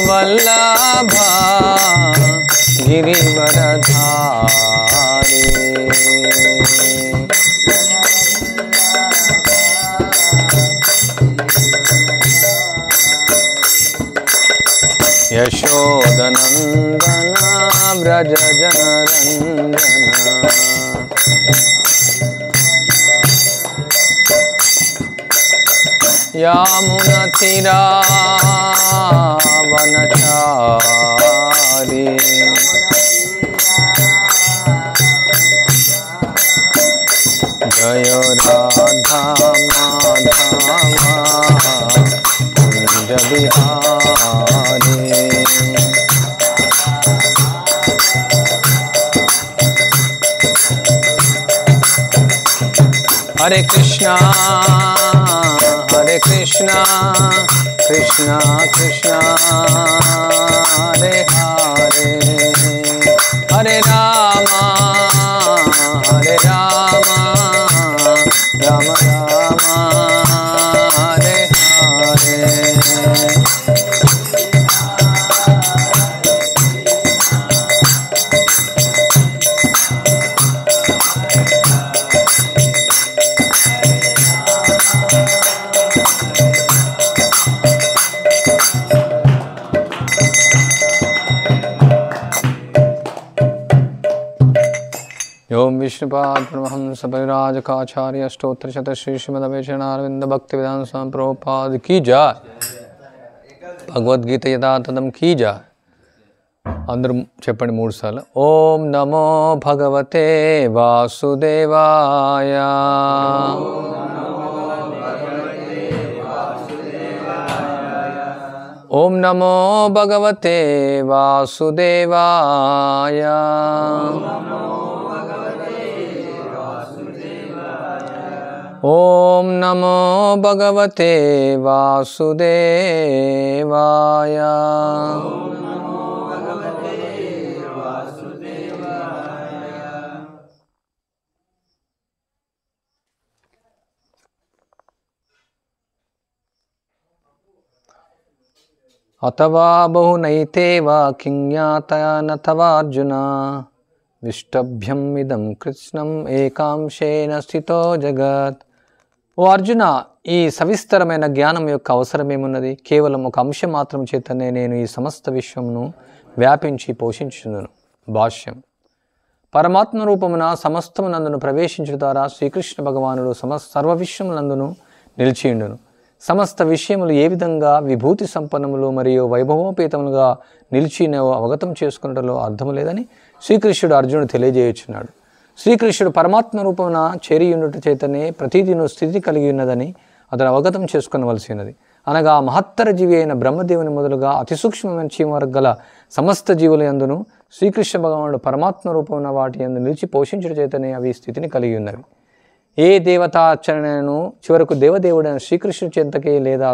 वल्लभा गिरिवरधारी यशोदनंदना व्रज जनरंजना यामुनतिरावनचारी जय राधा माधवा कुंज बिहारी हरे कृष्णा कृष्णा कृष्णा हरे हरे हरे राम राम राम हरे हरे ओम विष्णुपाद परमहंस परिव्राजकाचार्य अष्टोत्तरशत श्री श्रीमद्वैष्णवानंद भक्ति वेदांत स्वामी प्रभुपाद की जय। भगवद्गीता यथातथम की जय। अंदरू చెప్పండి మూడు సార్లు ఓం నమో భగవతే వాసుదేవాయ ఓం నమో భగవతే వాసుదేవాయ ओम नमो भगवते वासुदेवाय अथवा बहुनैतेव किंज्ञातया नथवा अर्जुन विष्टभ्यम इदं कृष्णं एकांशेन स्थितो जगत्। ఓ అర్జున, ఈ సవిస్తరమైన జ్ఞానం యొక్క అవసరమేమున్నది? కేవలం ఒక అంశం మాత్రం చేతనే నేను ఈ సమస్త విశ్వమును వ్యాపించి పోషించుచున్నాను. భాష్యం. పరమాత్మ రూపమున సమస్తమునందును ప్రవేశించడం ద్వారా శ్రీకృష్ణ భగవానుడు సర్వ విశ్వమునందును నిలిచియుండును. సమస్త విషయములు ఏ విధంగా విభూతి సంపన్నములు మరియు వైభవోపేతములుగా నిలిచినవో అవగతం చేసుకున్నట్లో అర్థము లేదని శ్రీకృష్ణుడు అర్జునుడు తెలియజేయుచున్నాడు. శ్రీకృష్ణుడు పరమాత్మ రూపమున చేరియుండుట చేతనే ప్రతిదినూ స్థితి కలిగి ఉన్నదని అతను అవగతం చేసుకునవలసి ఉన్నది. అనగా మహత్తర జీవి అయిన బ్రహ్మదేవుని మొదలుగా అతి సూక్ష్మమైన చీమవరకు గల సమస్త జీవుల యందును శ్రీకృష్ణ భగవానుడు పరమాత్మ రూపమున వాటి యందు నిలిచి పోషించుట చేతనే అవి స్థితిని కలిగి ఉన్నవి. ఏ దేవతాచరణను చివరకు దేవదేవుడైన శ్రీకృష్ణుడి చెంతకే లేదా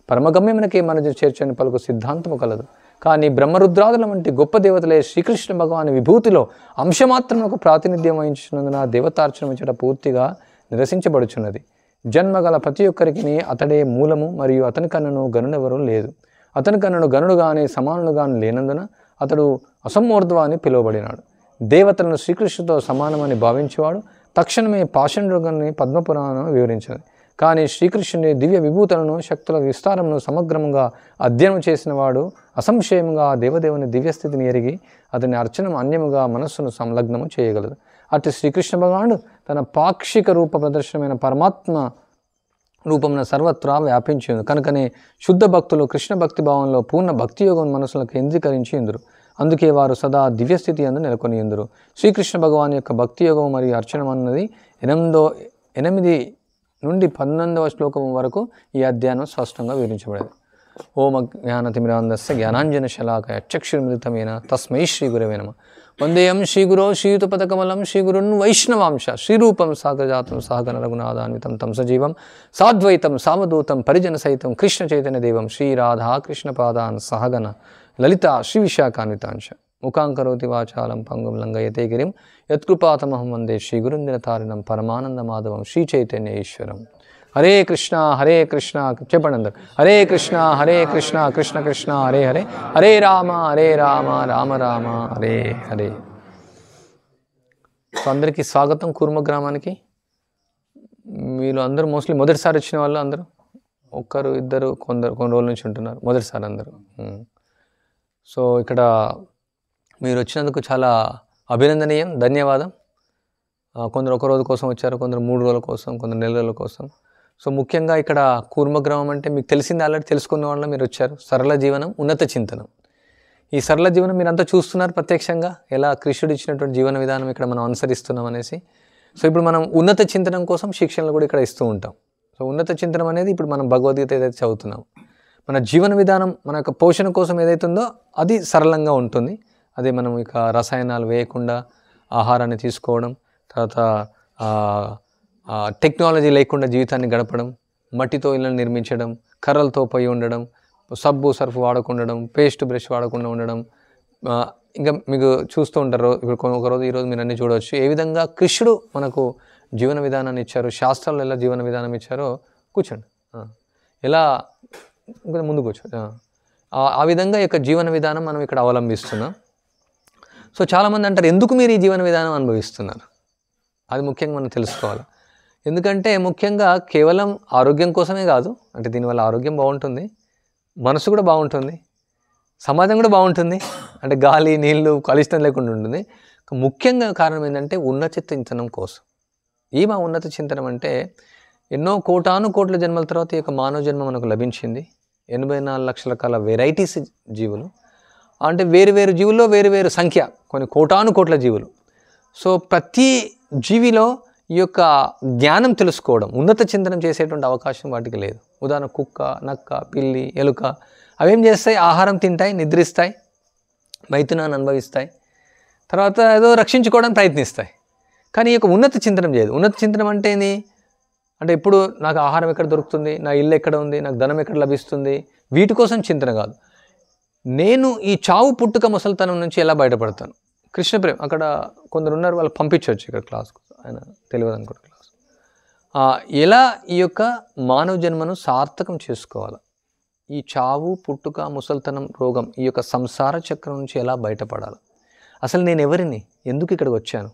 పరమగమ్యమునకే మనసు చేర్చని పలుకు సిద్ధాంతము కలదు. కానీ బ్రహ్మరుద్రాదుల వంటి గొప్ప దేవతలే శ్రీకృష్ణ భగవాని విభూతిలో అంశమాత్రములకు ప్రాతినిధ్యం వహించినందున దేవతార్చన ముచ్చట పూర్తిగా నిరసించబడుచున్నది. జన్మగల ప్రతి ఒక్కరికి అతడే మూలము మరియు అతని కన్నను గనుడెవరూ లేదు. అతని కన్నను గనుడుగానే సమానుడుగాను లేనందున అతడు అసమూర్ధ్వ అని పిలువబడినాడు. దేవతలను శ్రీకృష్ణుతో సమానమని భావించేవాడు తక్షణమే పాషండుగాని పద్మపురాణం వివరించినది. కానీ శ్రీకృష్ణుని దివ్య విభూతులను శక్తుల విస్తారమును సమగ్రంగా అధ్యయనం చేసిన వాడు అసంశయముగా దేవదేవుని దివ్యస్థితిని ఎరిగి అతని అర్చనము అన్యముగా మనస్సును సంలగ్నము చేయగలదు. అటు శ్రీకృష్ణ భగవానుడు తన పాక్షిక రూప ప్రదర్శనమైన పరమాత్మ రూపమున సర్వత్రా వ్యాపించింది. కనుకనే శుద్ధ భక్తులు కృష్ణ భక్తి భావంలో పూర్ణ భక్తి యోగం మనసులను కేంద్రీకరించి ఇందురు. అందుకే వారు సదా దివ్యస్థితి అందు నెలకొని ఇందురు. శ్రీకృష్ణ భగవాన్ యొక్క భక్తి యోగం మరియు అర్చనం అన్నది 8 నుండి 11వ శ్లోకం వరకు ఈ అధ్యాయం స్పష్టంగా వివరించబడింది. ఓం జ్ఞానతిమిరాంధస్య జ్ఞానాంజనశలాకయ చక్షుర్మిలితమేన తస్మై శ్రీ గురవే నమః. వందేయం శ్రీగురో శ్రీయుతపదకమలం శ్రీగురున్ వైష్ణవాంశ శ్రీరూపం సాగరజాతం సహగణ రఘునాథాన్వితం తం సజీవం సాద్వైతం సామదూతం పరిజన సహితం కృష్ణ చైతన్య దేవం శ్రీరాధా కృష్ణపాదాన్ సహగణ లలిత శ్రీ విశాఖాన్వితాంశ ముఖాంకరోతి వాచాలం పంగుం లంఘయతే గిరిం యత్కృపాతమహం వందే శ్రీగురుందినతారిణం పరమానంద మాధవం శ్రీ చైతన్య ఈశ్వరం. హరే కృష్ణ చెప్పండి అందరు. హరే కృష్ణ కృష్ణ కృష్ణ హరే హరే, హరే రామ రామ రామ హరే హరే. సో అందరికీ స్వాగతం కూర్మ గ్రామానికి. మీరు అందరూ మోస్ట్లీ మొదటిసారి వచ్చిన వాళ్ళు అందరూ, ఒక్కరు ఇద్దరు కొన్ని రోజుల నుంచి ఉంటున్నారు, మొదటిసారి అందరూ. సో ఇక్కడ మీరు వచ్చినందుకు చాలా అభినందనీయం, ధన్యవాదం. కొందరు ఒక రోజు కోసం వచ్చారు, కొందరు 3 రోజుల కోసం, కొందరు నెల రోజుల కోసం. సో ముఖ్యంగా ఇక్కడ కూర్మ గ్రామం అంటే మీకు తెలిసింది, ఆల్రెడీ తెలుసుకున్న వాళ్ళ మీరు వచ్చారు. సరళ జీవనం, ఉన్నత చింతనం. ఈ సరళ జీవనం మీరంతా చూస్తున్నారు ప్రత్యక్షంగా, ఎలా కృష్ణుడు ఇచ్చినటువంటి జీవన విధానం ఇక్కడ మనం అనుసరిస్తున్నాం అనేసి. సో ఇప్పుడు మనం ఉన్నత చింతనం కోసం శిక్షణలు కూడా ఇక్కడ ఇస్తూ ఉంటాం. సో ఉన్నత చింతనం అనేది ఇప్పుడు మనం భగవద్గీత ఏదైతే చదువుతున్నాం, మన జీవన విధానం, మన యొక్క పోషణ కోసం ఏదైతుందో అది సరళంగా ఉంటుంది. అదే మనం ఇక రసాయనాలు వేయకుండా ఆహారాన్ని తీసుకోవడం, తర్వాత టెక్నాలజీ లేకుండా జీవితాన్ని గడపడం, మట్టితో ఇళ్ళని నిర్మించడం, కర్రలతో పొయ్యి ఉండడం, సబ్బు సర్ఫ్ వాడకుండా, పేస్ట్ బ్రష్ వాడకుండా ఉండడం. ఇంకా మీకు చూస్తూ ఉంటారు ఇప్పుడు ఒకరోజు ఈరోజు మీరు అన్నీ చూడవచ్చు ఏ విధంగా కృష్ణుడు మనకు జీవన విధానాన్ని ఇచ్చారు, శాస్త్రాల్లో ఎలా జీవన విధానం ఇచ్చారో. కూర్చోండి, ఎలా ముందు కూర్చోండి. ఆ విధంగా యొక్క జీవన విధానం మనం ఇక్కడ అవలంబిస్తున్నాం. సో చాలామంది అంటారు, ఎందుకు మీరు ఈ జీవన విధానం అనుభవిస్తున్నారు? అది ముఖ్యంగా మనం తెలుసుకోవాలి. ఎందుకంటే ముఖ్యంగా కేవలం ఆరోగ్యం కోసమే కాదు, అంటే దీనివల్ల ఆరోగ్యం బాగుంటుంది, మనసు కూడా బాగుంటుంది, సమాజం కూడా బాగుంటుంది, అంటే గాలి నీళ్ళు కలుషితం లేకుండా ఉంటుంది. ముఖ్యంగా కారణం ఏంటంటే ఉన్నత చింతనం కోసం. మా ఉన్నత చింతనం అంటే ఎన్నో కోట్ల జన్మల తర్వాత ఈ యొక్క మానవ జన్మ మనకు లభించింది. 84 లక్షల రకాల వెరైటీస్ జీవులు, అంటే వేరు జీవుల్లో వేరు సంఖ్య, కొన్ని కోట్ల జీవులు. సో ప్రతి జీవిలో ఈ యొక్క జ్ఞానం తెలుసుకోవడం, ఉన్నత చింతనం చేసేటువంటి అవకాశం వాటికి లేదు. ఉదాహరణ కుక్క, నక్క, పిల్లి, ఎలుక అవేం చేస్తాయి? ఆహారం తింటాయి, నిద్రిస్తాయి, మైథునాన్ని అనుభవిస్తాయి, తర్వాత ఏదో రక్షించుకోవడానికి ప్రయత్నిస్తాయి. కానీ ఈ యొక్క ఉన్నత చింతనం చేయదు. ఉన్నత చింతనం అంటే ఏంది? అంటే ఇప్పుడు నాకు ఆహారం ఎక్కడ దొరుకుతుంది, నా ఇల్లు ఎక్కడ ఉంది, నాకు ధనం ఎక్కడ లభిస్తుంది, వీటి కోసం చింతన కాదు. నేను ఈ చావు పుట్టుక ముసలితనం నుంచి ఎలా బయటపడతాను? కృష్ణ ప్రేమ అక్కడ కొందరు ఉన్నారు, వాళ్ళు పంపించవచ్చు ఇక్కడ క్లాస్కు, ఆయన తెలియదు అనుకుంటా క్లాస్. ఎలా ఈ యొక్క మానవ జన్మను సార్థకం చేసుకోవాలి, ఈ చావు పుట్టుక ముసలితనం రోగం, ఈ యొక్క సంసార చక్రం నుంచి ఎలా బయటపడాలి, అసలు నేను ఎవరిని, ఎందుకు ఇక్కడికి వచ్చాను,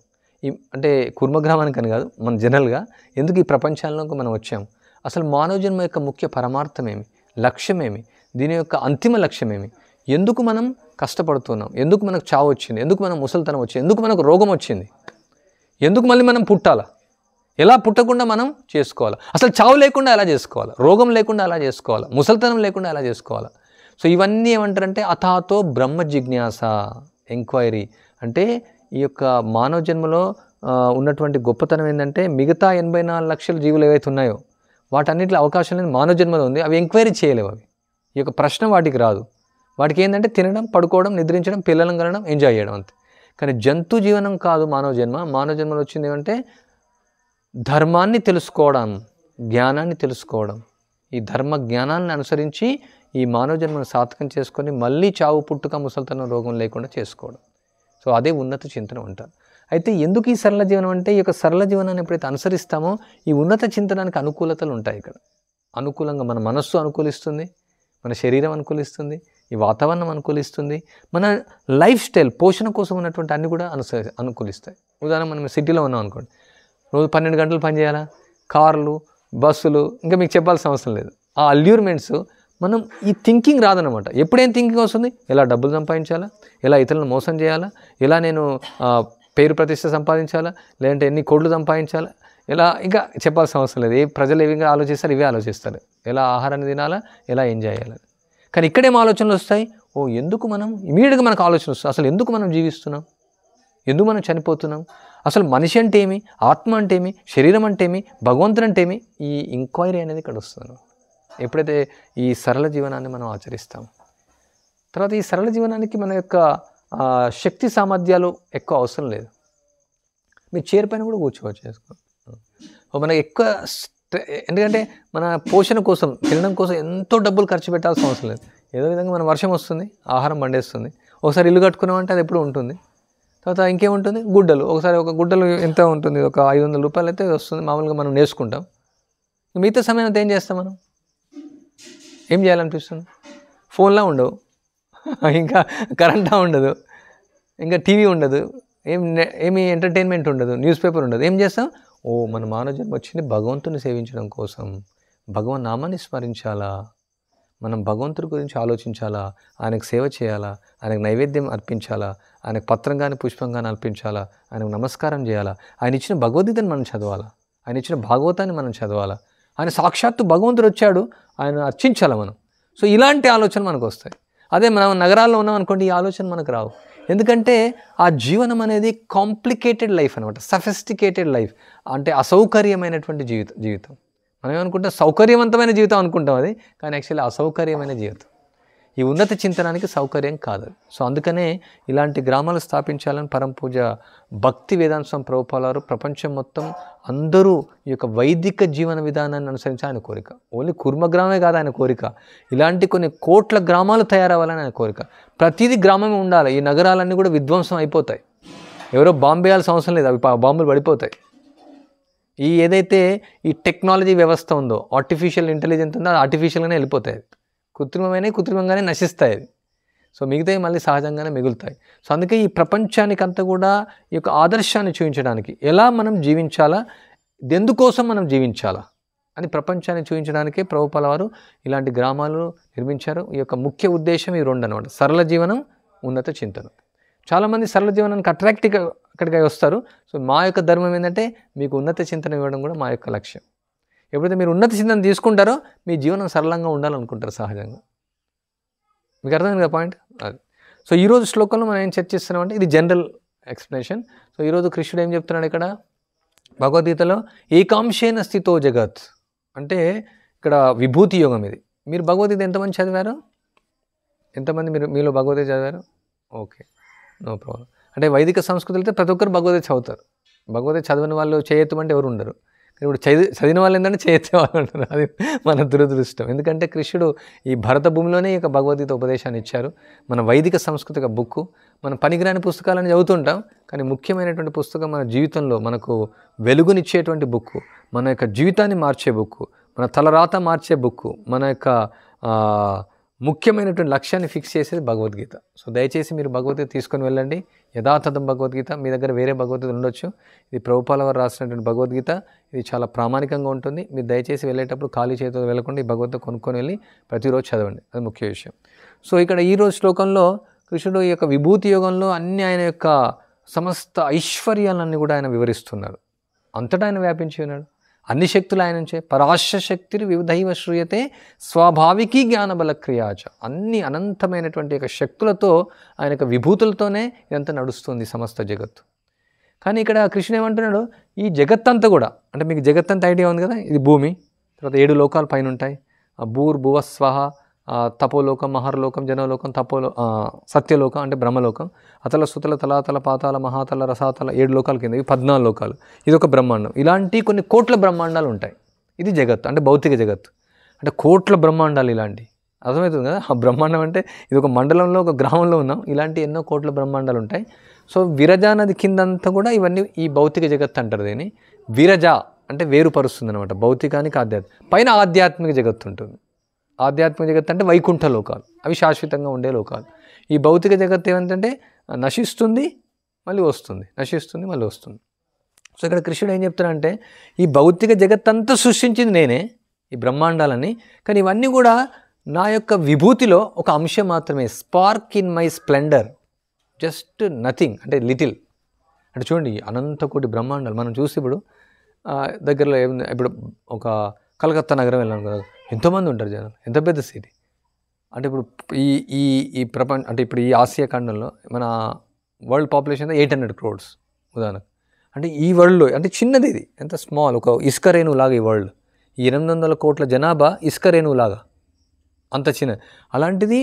అంటే కుర్మగ్రామానికి అని కాదు, మన జనరల్గా ఎందుకు ఈ ప్రపంచంలోకి మనం వచ్చాము, అసలు మానవ జన్మ యొక్క ముఖ్య పరమార్థమేమి, లక్ష్యమేమి, దీని యొక్క అంతిమ లక్ష్యమేమి, ఎందుకు మనం కష్టపడుతున్నాం, ఎందుకు మనకు చావు వచ్చింది, ఎందుకు మనం ముసలితనం వచ్చింది, ఎందుకు మనకు రోగం వచ్చింది, ఎందుకు మళ్ళీ మనం పుట్టాలా, ఎలా పుట్టకుండా మనం చేసుకోవాలి, అసలు చావు లేకుండా ఎలా చేసుకోవాలి, రోగం లేకుండా ఎలా చేసుకోవాలి, ముసలితనం లేకుండా ఎలా చేసుకోవాలి. సో ఇవన్నీ ఏమంటారంటే అథాతో బ్రహ్మ జిజ్ఞాస, ఎంక్వైరీ. అంటే ఈ యొక్క మానవ జన్మలో ఉన్నటువంటి గొప్పతనం ఏంటంటే మిగతా 84 లక్షల జీవులు ఏవైతే ఉన్నాయో వాటన్నిటిలో అవకాశం లేదు, మానవ జన్మలో ఉంది. అవి ఎంక్వైరీ చేయలేవు, అవి ఈ యొక్క ప్రశ్న వాటికి రాదు. వాటికి ఏంటంటే తినడం, పడుకోవడం, నిద్రించడం, పిల్లలను కనడం, ఎంజాయ్ చేయడం అంతే. కానీ జంతు జీవనం కాదు మానవ జన్మ. మానవ జన్మలో వచ్చింది ఏమంటే ధర్మాన్ని తెలుసుకోవడం, జ్ఞానాన్ని తెలుసుకోవడం. ఈ ధర్మ జ్ఞానాన్ని అనుసరించి ఈ మానవ జన్మను సార్థకం చేసుకొని మళ్ళీ చావు పుట్టుక ముసలితనం రోగం లేకుండా చేసుకోవడం. సో అదే ఉన్నత చింతనం అంటారు. అయితే ఎందుకు ఈ సరళ జీవనం అంటే, ఈ యొక్క సరళ జీవనాన్ని ఎప్పుడైతే అనుసరిస్తామో ఈ ఉన్నత చింతనానికి అనుకూలతలు ఉంటాయి. ఇక్కడ అనుకూలంగా మన మనస్సు అనుకూలిస్తుంది, మన శరీరం అనుకూలిస్తుంది, ఈ వాతావరణం అనుకూలిస్తుంది, మన లైఫ్ స్టైల్ పోషణ కోసం ఉన్నటువంటి అన్నీ కూడా అనుకూలిస్తాయి. ఉదాహరణ మనం సిటీలో ఉన్నాం అనుకోండి, రోజు 12 గంటలు పని చేయాలా, కార్లు, బస్సులు, ఇంకా మీకు చెప్పాల్సిన అవసరం లేదు. ఆ అల్యూర్మెంట్స్ మనం ఈ థింకింగ్ రాదనమాట. ఎప్పుడేం థింకింగ్ వస్తుంది, ఎలా డబ్బులు సంపాదించాలా, ఎలా ఇతరులను మోసం చేయాలా, ఎలా నేను పేరు ప్రతిష్ట సంపాదించాలా, లేదంటే ఎన్ని కోట్లు సంపాదించాలా, ఎలా, ఇంకా చెప్పాల్సిన అవసరం లేదు. ప్రజలు ఏ విధంగా ఆలోచిస్తారు ఇవే ఆలోచిస్తారు, ఎలా ఆహారాన్ని తినాలా, ఎలా ఎంజాయ్ చేయాలి. కానీ ఇక్కడేం ఆలోచనలు వస్తాయి, ఎందుకు మనం ఇమీడియట్గా మనకు ఆలోచన వస్తుంది, అసలు ఎందుకు మనం జీవిస్తున్నాం, ఎందుకు మనం చనిపోతున్నాం, అసలు మనిషి అంటే ఏమి, ఆత్మ అంటే ఏమి, శరీరం అంటే ఏమి, భగవంతుడు అంటే ఏమి, ఈ ఎంక్వైరీ అనేది ఇక్కడ వస్తుంది ఎప్పుడైతే ఈ సరళ జీవనాన్ని మనం ఆచరిస్తాం. తర్వాత ఈ సరళ జీవనానికి మన యొక్క శక్తి సామర్థ్యాలు ఎక్కువ అవసరం లేదు. మీరు చైర్ పైన కూడా కూర్చోవచ్చు, చేసుకోండి. మనకు ఎక్కువ ఎందుకంటే మన పోషణ కోసం, తినడం కోసం ఎంతో డబ్బులు ఖర్చు పెట్టాల్సిన అవసరం లేదు. ఏదో విధంగా మన వర్షం వస్తుంది, ఆహారం పండేస్తుంది, ఒకసారి ఇల్లు కట్టుకున్నామంటే అది ఎప్పుడు ఉంటుంది. తర్వాత ఇంకేముంటుంది, గుడ్డలు. ఒకసారి ఒక గుడ్డలు ఎంత ఉంటుంది, ఒక 500 రూపాయలు అయితే వస్తుంది, మామూలుగా మనం నేర్చుకుంటాం. మిగతా సమయం అంతా ఏం చేస్తాం మనం? ఏం చేయాలనిపిస్తుంది? ఫోన్లా ఉండవు, ఇంకా కరెంటా ఉండదు, ఇంకా టీవీ ఉండదు, ఏమి ఎంటర్టైన్మెంట్ ఉండదు, న్యూస్ పేపర్ ఉండదు. ఏం చేస్తాం? మన మానవ జన్మ వచ్చింది భగవంతుని సేవించడం కోసం, భగవన్ నామాన్ని స్మరించాలా, మనం భగవంతుడి గురించి ఆలోచించాలా, ఆయనకు సేవ చేయాలా, ఆయనకు నైవేద్యం అర్పించాలా, ఆయనకు పత్రం కానీ పుష్పం కానీ అర్పించాలా, ఆయనకు నమస్కారం చేయాలా, ఆయన ఇచ్చిన భగవద్గీతను మనం చదవాలా, ఆయన ఇచ్చిన భాగవతాన్ని మనం చదవాలా, ఆయన సాక్షాత్తు భగవంతుడు వచ్చాడు, ఆయన అర్చించాలా మనం. సో ఇలాంటి ఆలోచన మనకు వస్తాయి. అదే మనం నగరాల్లో ఉన్నాం అనుకోండి, ఈ ఆలోచన మనకు రావు. ఎందుకంటే ఆ జీవనం అనేది కాంప్లికేటెడ్ లైఫ్ అనమాట, సఫిస్టికేటెడ్ లైఫ్, అంటే అసౌకర్యమైనటువంటి జీవితం. మనం ఏమనుకుంటాం? సౌకర్యవంతమైన జీవితం అనుకుంటాం అది, కానీ యాక్చువల్లీ అసౌకర్యమైన జీవితం. ఈ ఉన్నత చింతనానికి సౌకర్యం కాదు. సో అందుకనే ఇలాంటి గ్రామాలు స్థాపించాలని పరంపూజ భక్తి వేదాంత స్వామి ప్రభుపాల వారు ప్రపంచం మొత్తం అందరూ ఈ యొక్క వైదిక జీవన విధానాన్ని అనుసరించి ఆయన కోరిక. ఓన్లీ కుర్మగ్రామే కాదు ఆయన కోరిక, ఇలాంటి కొన్ని కోట్ల గ్రామాలు తయారవ్వాలని ఆయన కోరిక. ప్రతిదీ గ్రామమే ఉండాలి. ఈ నగరాలన్నీ కూడా విధ్వంసం అయిపోతాయి, ఎవరో బాంబు వేయాల్సిన అవసరం లేదు, అవి బాంబులు పడిపోతాయి. ఏదైతే ఈ టెక్నాలజీ వ్యవస్థ ఉందో, ఆర్టిఫిషియల్ ఇంటెలిజెన్స్ ఉందో, అది ఆర్టిఫిషియల్గానే వెళ్ళిపోతాయి, కృత్రిమంగానే నశిస్తాయి అది. సో మిగతాయి మళ్ళీ సహజంగానే మిగులుతాయి. సో అందుకే ఈ ప్రపంచానికంతా కూడా ఈ యొక్క ఆదర్శాన్ని చూపించడానికి, ఎలా మనం జీవించాలా, ఎందుకోసం మనం జీవించాలా అని ప్రపంచాన్ని చూపించడానికే ప్రభుపాల వారు ఇలాంటి గ్రామాలు నిర్మించారు. ఈ యొక్క ముఖ్య ఉద్దేశం ఈ రెండు అనమాట, సరళ జీవనం, ఉన్నత చింతన. చాలామంది సరళ జీవనానికి అట్రాక్టివ్గా అక్కడికి వస్తారు. సో మా యొక్క ధర్మం ఏంటంటే మీకు ఉన్నత చింతన ఇవ్వడం కూడా మా యొక్క లక్ష్యం. ఎప్పుడైతే మీరు ఉన్నత చింతన తీసుకుంటారో మీ జీవనం సరళంగా ఉండాలనుకుంటారు సహజంగా. మీకు అర్థమైంది కదా పాయింట్ అది. సో ఈరోజు శ్లోకంలో మనం ఏం చర్చిస్తున్నామంటే ఇది జనరల్ ఎక్స్ప్లెనేషన్. సో ఈరోజు కృష్ణుడు ఏం చెప్తున్నాడు ఇక్కడ భగవద్గీతలో, ఏకాంశేన స్థితో జగత్ అంటే ఇక్కడ విభూతి యోగం. ఇది మీరు భగవద్గీత ఎంతమంది చదివారు? ఎంతమంది మీలో భగవద్గీత చదివారు? Okay, no problem. అంటే వైదిక సంస్కృతులు అయితే ప్రతి ఒక్కరు భగవద్గీత చదువుతారు. భగవద్గీత చదివిన వాళ్ళు చేయెత్తమంటే ఎవరు ఉండరు. ఇప్పుడు చదివిన వాళ్ళు ఏంటంటే చేయెత్తే వాళ్ళు ఉంటారు. అది మన దురదృష్టం. ఎందుకంటే కృష్ణుడు ఈ భరత భూమిలోనే ఇక భగవద్గీత ఉపదేశాన్ని ఇచ్చారు. మన వైదిక సంస్కృతిక బుక్, మనం పనికిరాని పుస్తకాలను చదువుతుంటాం, కానీ ముఖ్యమైనటువంటి పుస్తకం మన జీవితంలో మనకు వెలుగునిచ్చేటువంటి బుక్, మన యొక్క జీవితాన్ని మార్చే బుక్, మన తలరాత మార్చే బుక్, మన యొక్క ముఖ్యమైనటువంటి లక్ష్యాన్ని ఫిక్స్ చేసేది భగవద్గీత. సో దయచేసి మీరు భగవద్గీత తీసుకొని వెళ్ళండి. యథాతథం భగవద్గీత. మీ దగ్గర వేరే భగవద్గీత ఉండొచ్చు, ఇది ప్రభుపాల వారు రాసినటువంటి భగవద్గీత. ఇది చాలా ప్రామాణికంగా ఉంటుంది. మీరు దయచేసి వెళ్ళేటప్పుడు ఖాళీ చేతితో వెళ్ళకుండా ఈ భగవద్గీత కొనుక్కొని వెళ్ళి ప్రతిరోజు చదవండి, అది ముఖ్య విషయం. సో ఇక్కడ ఈరోజు శ్లోకంలో కృష్ణుడు ఈ యొక్క విభూతి యోగంలో అన్ని ఆయన యొక్క సమస్త ఐశ్వర్యాలన్నీ కూడా ఆయన వివరిస్తున్నారు. అంతటా ఆయన వ్యాపించి ఉన్నాడు, అన్ని శక్తులు ఆయన నుంచే. పరాశ శక్తి వివిధైవ శ్రూయతే స్వాభావికీ జ్ఞానబల క్రియాచ. అన్ని అనంతమైనటువంటి యొక్క శక్తులతో, ఆయన యొక్క విభూతులతోనే ఇదంతా నడుస్తుంది సమస్త జగత్తు. కానీ ఇక్కడ కృష్ణుడు ఏమంటున్నాడు, ఈ జగత్తంతా కూడా, అంటే మీకు జగత్తంతా ఐడియా ఉంది కదా, ఇది భూమి, తర్వాత 7 లోకాలు పైన ఉంటాయి, భూర్భువస్వహ, తపోలోకం, మహర్లోకం, జనలోకం, సత్యలోకం అంటే బ్రహ్మలోకం, అతల సుతల తలాతల పాతాల మహాతల రసాతల 7 లోకాల కింద, ఇవి 14 లోకాలు, ఇది ఒక బ్రహ్మాండం. ఇలాంటి కొన్ని కోట్ల బ్రహ్మాండాలు ఉంటాయి. ఇది జగత్తు అంటే భౌతిక జగత్తు, అంటే కోట్ల బ్రహ్మాండాలు. ఇలాంటి అర్థమవుతుంది కదా, ఆ బ్రహ్మాండం అంటే ఇది ఒక మండలంలో, ఒక గ్రామంలో ఉన్నాం, ఇలాంటి ఎన్నో కోట్ల బ్రహ్మాండాలు ఉంటాయి. సో విరజా నది కిందంతా కూడా ఇవన్నీ ఈ భౌతిక జగత్తు అంటారు. దీన్ని విరజ అంటే వేరుపరుస్తుంది అనమాట, భౌతికానికి ఆధ్యాత్మిక. పైన ఆధ్యాత్మిక జగత్తు ఉంటుంది. ఆధ్యాత్మిక జగత్తు అంటే వైకుంఠ లోకాలు, అవి శాశ్వతంగా ఉండే లోకాలు. ఈ భౌతిక జగత్తు ఏమంటే నశిస్తుంది మళ్ళీ వస్తుంది, నశిస్తుంది మళ్ళీ వస్తుంది. సో ఇక్కడ కృష్ణుడు ఏం చెప్తాడంటే, ఈ భౌతిక జగత్తంతా సృష్టించింది నేనే, ఈ బ్రహ్మాండాలని, కానీ ఇవన్నీ కూడా నా యొక్క విభూతిలో ఒక అంశం మాత్రమే. Spark in my Splendor, just nothing అంటే లిటిల్. అంటే చూడండి, అనంత కోటి బ్రహ్మాండాలు మనం చూసి ఇప్పుడు దగ్గరలో ఏముంది, ఇప్పుడు ఒక కలకత్తా నగరం వెళ్ళాను కదా, ఎంతోమంది ఉంటారు జనాలు, ఎంత పెద్ద సిటీ. అంటే ఇప్పుడు ఈ ప్రపంచ అంటే ఇప్పుడు ఈ ఆసియా ఖండంలో మన వరల్డ్ పాపులేషన్ 800 crores ఉదాహరణకు. అంటే ఈ వరల్డ్లో అంటే చిన్నది, ఇది ఎంత స్మాల్, ఒక ఇసుక రేణువులాగా ఈ వరల్డ్. ఈ 800 కోట్ల జనాభా ఇసుక రేణువులాగా అంత చిన్న. అలాంటిది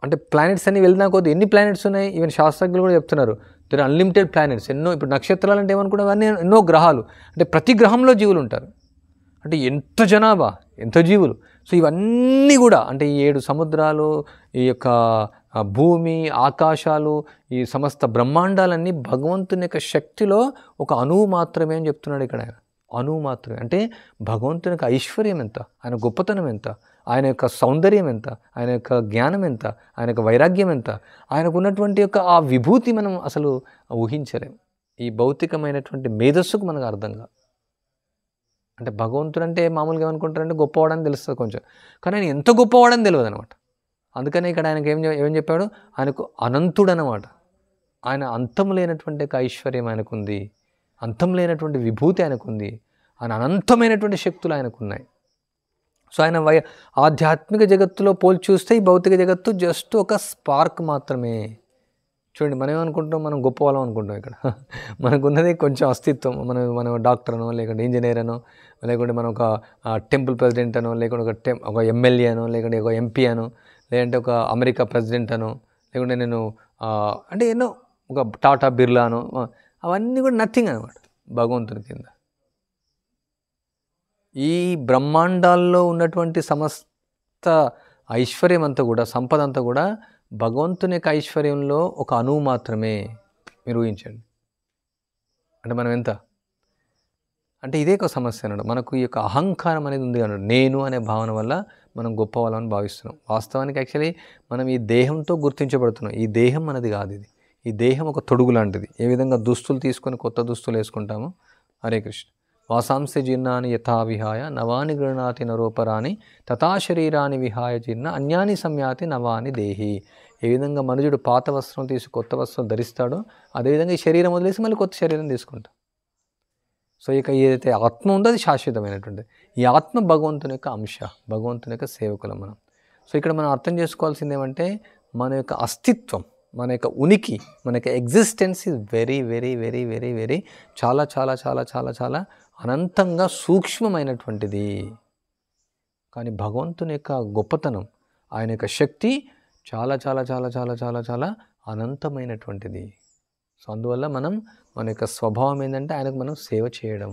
అంటే ప్లానెట్స్ అన్ని వెళ్తున్నా కొద్ది ఎన్ని ప్లానెట్స్ ఉన్నాయి, ఈవెన్ శాస్త్రజ్ఞులు కూడా చెప్తున్నారు, దర్ అన్లిమిటెడ్ ప్లానెట్స్. ఎన్నో, ఇప్పుడు నక్షత్రాలు అంటే ఏమనుకుంటే అవన్నీ ఎన్నో గ్రహాలు, అంటే ప్రతి గ్రహంలో జీవులు ఉంటారు. అంటే ఎంత జనాభా, ఎంత జీవులు. సో ఇవన్నీ కూడా అంటే ఈ 7 సముద్రాలు, ఈ యొక్క భూమి, ఆకాశాలు, ఈ సమస్త బ్రహ్మాండాలన్నీ భగవంతుని యొక్క శక్తిలో ఒక అణువు మాత్రమే అని చెప్తున్నాడు ఇక్కడ ఆయన. అణువు మాత్రమే. అంటే భగవంతుని యొక్క ఐశ్వర్యం ఎంత, ఆయన గొప్పతనం ఎంత, ఆయన యొక్క సౌందర్యం ఎంత, ఆయన యొక్క జ్ఞానం ఎంత, ఆయన యొక్క వైరాగ్యం ఎంత, ఆయనకు ఉన్నటువంటి యొక్క ఆ విభూతి మనం అసలు ఊహించలేం. ఈ భౌతికమైనటువంటి మేధస్సుకు మనకు అర్థం కాదు. అంటే భగవంతుడు అంటే మామూలుగా ఏమనుకుంటారంటే గొప్పవాడని తెలుస్తుంది కొంచెం, కానీ ఆయన ఎంత గొప్పవాడని తెలియదు అనమాట. అందుకనే ఇక్కడ ఆయనకి ఏం చెప్పాడు, ఆయనకు అనంతుడు అనమాట. ఆయన అంతం లేనటువంటి ఒక ఐశ్వర్యం ఆయనకుంది, అంతం లేనటువంటి విభూతి ఆయనకుంది, ఆయన అనంతమైనటువంటి శక్తులు ఆయనకున్నాయి. సో ఆయన ఆధ్యాత్మిక జగత్తులో పోల్చి చూస్తే ఈ భౌతిక జగత్తు జస్ట్ ఒక స్పార్క్ మాత్రమే. చూడండి, మనం ఏమనుకుంటాం, మనం గొప్ప వాళ్ళం అనుకుంటాం. ఇక్కడ మనకున్నది కొంచెం అస్తిత్వం. మనం డాక్టర్ అనో, లేకుంటే ఇంజనీర్ అనో, లేకుంటే మనం ఒక టెంపుల్ ప్రెసిడెంట్ అనో, లేకుంటే ఒక ఎమ్మెల్యే అనో, లేకుంటే ఒక ఎంపీ అనో, లేదంటే ఒక అమెరికా ప్రెసిడెంట్ అనో, లేకుంటే నేను అంటే ఎన్నో ఒక టాటా బిర్లా అనో, అవన్నీ కూడా నథింగ్ అనమాట భగవంతుని కింద. ఈ బ్రహ్మాండాల్లో ఉన్నటువంటి సమస్త ఐశ్వర్యం అంతా కూడా, సంపద అంతా కూడా భగవంతుని యొక్క ఐశ్వర్యంలో ఒక అణువు మాత్రమే. మీరు ఊహించండి. అంటే మనం ఎంత అంటే ఇదే ఒక సమస్య అన్నాడు. మనకు ఈ యొక్క అహంకారం అనేది ఉంది అన్నాడు. నేను అనే భావన వల్ల మనం గొప్ప వాళ్ళని భావిస్తున్నాం. వాస్తవానికి యాక్చువల్లీ మనం ఈ దేహంతో గుర్తించబడుతున్నాం. ఈ దేహం మనది కాదు. ఈ దేహం ఒక తొడుగు లాంటిది. ఏ విధంగా దుస్తులు తీసుకొని కొత్త దుస్తులు వేసుకుంటామో, హరే కృష్ణ, వాసాంశ జీర్ణాన్ని యథా విహాయ నవాని గృణాతి నరోపరాని తథా శరీరాన్ని విహాయ జీర్ణ అన్యాని సంయాతి నవాని దేహి. ఏ విధంగా మనుజుడు పాత వస్త్రం తీసి కొత్త వస్త్రం ధరిస్తాడో, అదేవిధంగా ఈ శరీరం వదిలేసి మళ్ళీ కొత్త శరీరం తీసుకుంటాం. సో ఇక ఏదైతే ఆత్మ ఉందో అది శాశ్వతమైనటువంటిది. ఈ ఆత్మ భగవంతుని యొక్క అంశ, భగవంతుని యొక్క సేవకులం మనం. సో ఇక్కడ మనం అర్థం చేసుకోవాల్సింది ఏమంటే, మన యొక్క అస్తిత్వం, మన యొక్క ఉనికి, మన యొక్క existence is very very very very very చాలా చాలా చాలా చాలా చాలా అనంతంగా సూక్ష్మమైనటువంటిది. కానీ భగవంతుని యొక్క గొప్పతనం, ఆయన యొక్క శక్తి చాలా చాలా చాలా చాలా చాలా చాలా అనంతమైనటువంటిది. సో అందువల్ల మనం మన యొక్క స్వభావం ఏంటంటే ఆయనకు మనం సేవ చేయడం.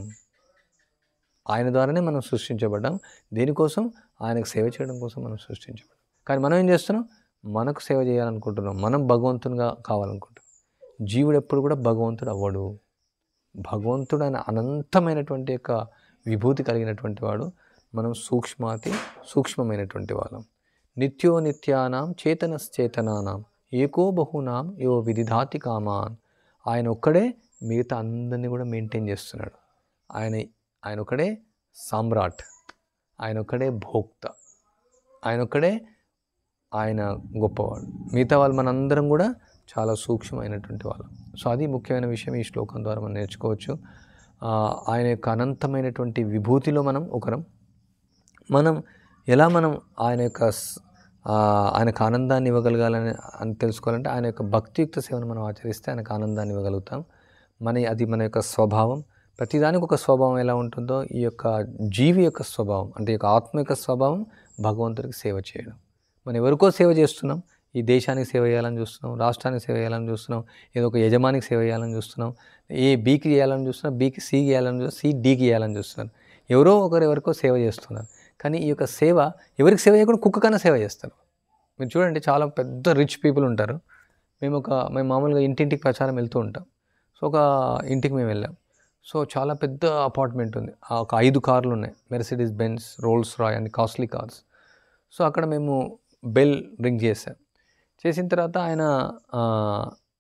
ఆయన ద్వారానే మనం సృష్టించబడ్డాం. దేనికోసం? ఆయనకు సేవ చేయడం కోసం మనం సృష్టించబడ్డాం. కానీ మనం ఏం చేస్తున్నాం? మనకు సేవ చేయాలనుకుంటున్నాం, మనం భగవంతునిగా కావాలనుకుంటున్నాం. జీవుడు ఎప్పుడు కూడా భగవంతుడు అవ్వడు. భగవంతుడు ఆయన అనంతమైనటువంటి యొక్క విభూతి కలిగినటువంటి వాడు. మనం సూక్ష్మాతి సూక్ష్మమైనటువంటి వాళ్ళం. నిత్యో నిత్యానాం చేతనశ్చేతనానాం ఏకో బహునాం యో విదిధాతి కామాన్. ఆయన ఒక్కడే మిగతా అందరినీ కూడా మెయింటైన్ చేస్తున్నాడు. ఆయన ఒక్కడే సామ్రాట్, ఆయన ఒక్కడే భోక్త, ఆయన గొప్పవాడు. మిగతా వాళ్ళు మనందరం కూడా చాలా సూక్ష్మమైనటువంటి వాళ్ళం. సో అది ముఖ్యమైన విషయం ఈ శ్లోకం ద్వారా మనం నేర్చుకోవచ్చు. ఆయన యొక్క అనంతమైనటువంటి విభూతిలో మనం ఒకరం. మనం ఎలా ఆయనకు ఆనందాన్ని ఇవ్వగలగాలని తెలుసుకోవాలంటే ఆయన యొక్క భక్తియుక్త సేవను మనం ఆచరిస్తే ఆయనకు ఆనందాన్ని ఇవ్వగలుగుతాం. అది మన యొక్క స్వభావం. ప్రతిదానికి ఒక స్వభావం ఎలా ఉంటుందో ఈ యొక్క జీవి యొక్క స్వభావం, అంటే ఈ యొక్క ఆత్మ యొక్క స్వభావం భగవంతుడికి సేవ చేయడం. మనం ఎవరికో సేవ చేస్తున్నాం. ఈ దేశానికి సేవ చేయాలని చూస్తున్నాం, రాష్ట్రానికి సేవ చేయాలని చూస్తున్నాం, ఏదో ఒక యజమానికి సేవ చేయాలని చూస్తున్నాం, బీకి చేయాలని చూస్తున్నాం, బీకి సి చేయాలని చూస్తున్నాం, సి డీకి చేయాలని చూస్తున్నారు. ఎవరికో సేవ చేస్తున్నారు. కానీ ఈ యొక్క సేవ ఎవరికి సేవ చేయకుండా కుక్క కన్నా సేవ చేస్తారు. మీరు చూడండి, చాలా పెద్ద రిచ్ పీపుల్ ఉంటారు. మేము మామూలుగా ఇంటింటికి ప్రచారం వెళ్తూ ఉంటాం. సో ఒక ఇంటికి మేము వెళ్ళాం. సో చాలా పెద్ద అపార్ట్మెంట్ ఉంది. ఒక 5 కార్లు ఉన్నాయి, మెర్సిడీస్ బెంజ్, రోల్స్ రాయ్ అని కాస్ట్లీ కార్స్. సో అక్కడ మేము బెల్ రింగ్ చేసిన తర్వాత ఆయన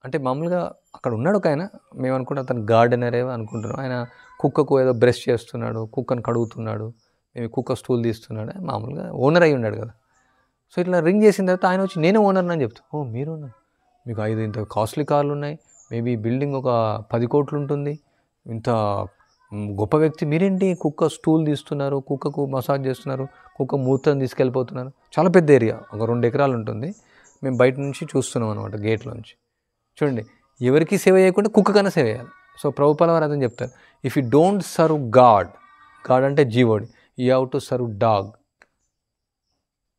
అంటే మామూలుగా అక్కడ ఉన్నాడు ఒక ఆయన. మేము అనుకుంటాం అతను గార్డెనరే అనుకుంటున్నాం. ఆయన కుక్కకు ఏదో బ్రష్ చేస్తున్నాడు, కుక్కను కడుగుతున్నాడు, మేము కుక్క స్టూల్ తీస్తున్నాడు. మామూలుగా ఓనర్ అయి ఉన్నాడు కదా. సో ఇట్లా రింగ్ చేసిన తర్వాత ఆయన వచ్చి నేనే ఓనర్ అని చెప్తాను. ఓ మీరు ఓనర్, మీకు 5 ఇంత కాస్ట్లీ కార్లు ఉన్నాయి, మేబీ బిల్డింగ్ ఒక 10 కోట్లు ఉంటుంది, ఇంత గొప్ప వ్యక్తి మీరేంటి కుక్క స్టూల్ తీస్తున్నారు, కుక్కకు మసాజ్ చేస్తున్నారు, కుక్క మూత్రం తీసుకెళ్ళిపోతున్నారు. చాలా పెద్ద ఏరియా, ఒక 2 ఎకరాలు ఉంటుంది. మేము బయట నుంచి చూస్తున్నాం అనమాట, గేట్లోంచి. చూడండి, ఎవరికి సేవ చేయకుండా కుక్క కన్నా సేవ చేయాలి. సో ప్రభుపాల వారు అదని చెప్తారు, if you don't serve God అంటే G O D, you have to serve dog.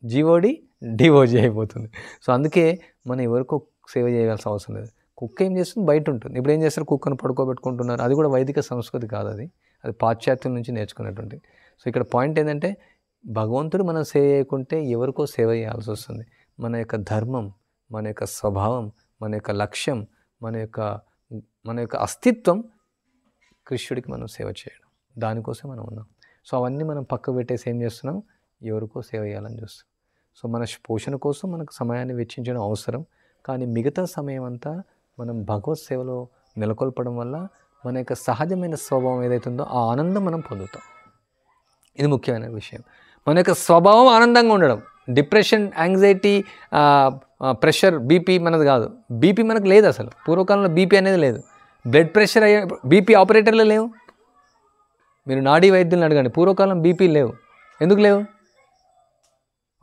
G O D D O G అయిపోతుంది. సో అందుకే మనం ఎవరికో సేవ చేయాల్సిన అవసరం లేదు. కుక్క ఏం చేస్తుంది? బయట ఉంటుంది. ఇప్పుడు ఏం చేస్తారు? కుక్కను పడుకోబెట్టుకుంటున్నారు. అది కూడా వైదిక సంస్కృతి కాదు, అది పాశ్చాత్యం నుంచి నేర్చుకున్నటువంటి. సో ఇక్కడ పాయింట్ ఏంటంటే, భగవంతుడు మనం సేవ చేయకుంటే ఎవరికో సేవ చేయాల్సి వస్తుంది. మన యొక్క ధర్మం, మన యొక్క స్వభావం, మన యొక్క లక్ష్యం, మన యొక్క అస్తిత్వం కృష్ణుడికి మనం సేవ చేయడం. దానికోసం మనం ఉన్నాం. సో అవన్నీ మనం పక్కకు పెట్టేసి ఏం చేస్తున్నాం, ఎవరికో సేవ చేయాలని చూస్తాం. సో మన పోషణ కోసం మనకు సమయాన్ని వెచ్చించడం అవసరం, కానీ మిగతా సమయం అంతా మనం భగవత్ సేవలో నెలకొల్పడం వల్ల మన యొక్క సహజమైన స్వభావం ఏదైతుందో ఆ ఆనందం మనం పొందుతాం. ఇది ముఖ్యమైన విషయం. మన యొక్క స్వభావం ఆనందంగా ఉండడం. డిప్రెషన్, యాంగ్జైటీ, ప్రెషర్, బీపీ మనది కాదు. బీపీ మనకు లేదు అసలు. పూర్వకాలంలో బీపీ అనేది లేదు. బ్లడ్ ప్రెషర్ అయ్యే బీపీ ఆపరేటర్లు లేవు. మీరు నాడీ వైద్యులను అడగండి, పూర్వకాలం బీపీ లేవు. ఎందుకు లేవు?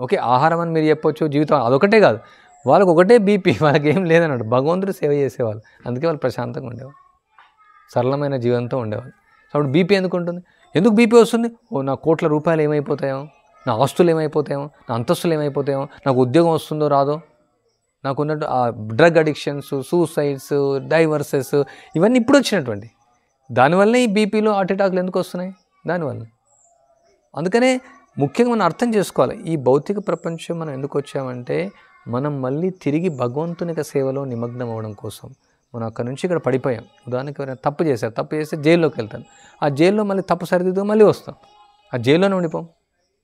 ఓకే, ఆహారం అని మీరు చెప్పొచ్చు, జీవితం అదొకటే కాదు, వాళ్ళకు ఒకటే బీపీ, వాళ్ళకి ఏం లేదన్నాడు. భగవంతుడు సేవ చేసేవాళ్ళు, అందుకే వాళ్ళు ప్రశాంతంగా ఉండేవాళ్ళు, సరళమైన జీవనంతో ఉండేవాళ్ళు. సో అప్పుడు బీపీ ఎందుకు ఉంటుంది? ఎందుకు బీపీ వస్తుంది? ఓ నా కోట్ల రూపాయలు ఏమైపోతాయో, నా ఆస్తులు ఏమైపోతాయో, నా అంతస్తులు ఏమైపోతాయో, నాకు ఉద్యోగం వస్తుందో రాదో, నాకున్నట్టు ఆ డ్రగ్ అడిక్షన్స్, సూసైడ్స్, డైవర్సెస్, ఇవన్నీ ఇప్పుడు వచ్చినటువంటి. దానివల్లనే ఈ బీపీలో హార్ట్ అటాక్లు ఎందుకు వస్తున్నాయి? దానివల్ల. అందుకనే ముఖ్యంగా మనం అర్థం చేసుకోవాలి, ఈ భౌతిక ప్రపంచం మనం ఎందుకు వచ్చామంటే మనం మళ్ళీ తిరిగి భగవంతుని యొక్క సేవలో నిమగ్నం అవ్వడం కోసం. మనం అక్కడి నుంచి ఇక్కడ పడిపోయాం. ఉదాహరణకి ఎవరైనా తప్పు చేస్తే జైల్లోకి వెళ్తాను. ఆ జైల్లో మళ్ళీ తప్పు సరిదిద్దు మళ్ళీ వస్తాం. ఆ జైల్లోనే ఉండిపోం.